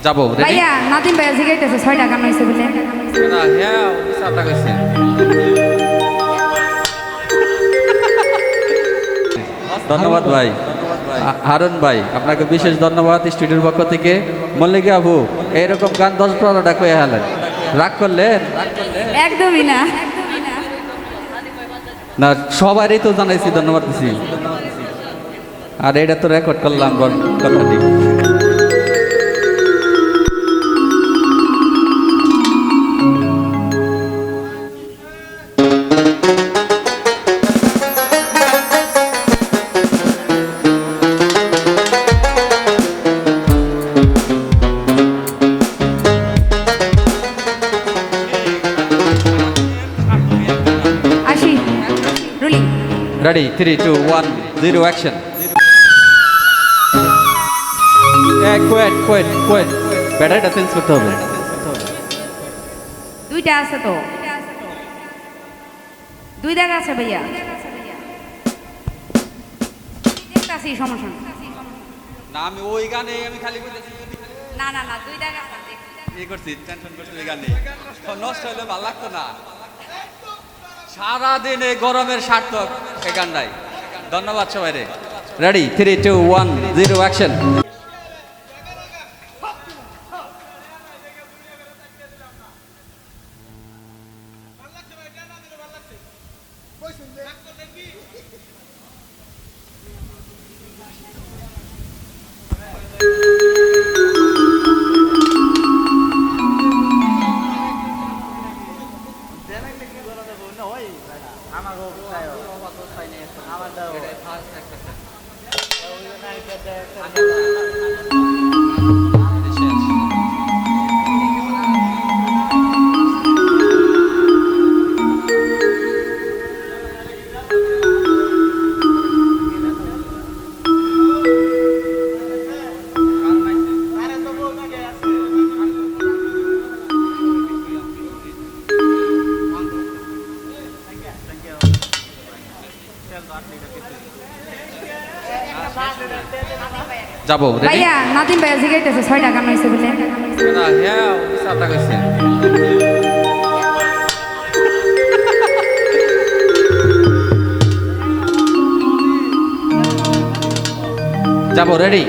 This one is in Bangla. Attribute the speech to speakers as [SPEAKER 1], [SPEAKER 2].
[SPEAKER 1] যাবো
[SPEAKER 2] ভাইয়া নাতিন ভাইয়া জিগাইতেছে 6 টাকা নইছে বলে
[SPEAKER 1] না হ্যাঁ 7 টাকা কইছেন ধন্যবাদ ভাই হারুন ভাই আপনাকে বিশেষ ধন্যবাদ স্টুডিওর পক্ষ থেকে মল্লিকা আবু এইরকম গান 10-15টা কয়ে হালেন রাগ করলেন
[SPEAKER 2] একদমই না
[SPEAKER 1] না সবারই তো জানাইছি ধন্যবাদ দিছি আর এটা তো রেকর্ড করলাম কথাটি Ready, 3, 2, 1, 0, action. Quit. ব্যাটারিটা চেঞ্জ করতে হবে।
[SPEAKER 2] দুইটা আছে তো। দুই জায়গা আছে ভাইয়া। দেখতাছি সমস্যা না।
[SPEAKER 1] না আমি ওই গানে আমি খালি কইতেছি।
[SPEAKER 2] না দুই জায়গা আছে।
[SPEAKER 1] এই করছি টেনশন করছি ওই গানে। নষ্ট হলে ভালো লাগতো না। সারাদিন এই গরমের সার্থক এই গানটাই ধন্যবাদ সবাই রে রেডি 3, 2, 1, 0 অ্যাকশন যাবো
[SPEAKER 2] ভাইয়া নাতিন ভাইয়া জিগাইতেছে 6 টাকা নইছে বলে
[SPEAKER 1] না হ্যাঁ 7 টাকা কইছেন যাবো রেডি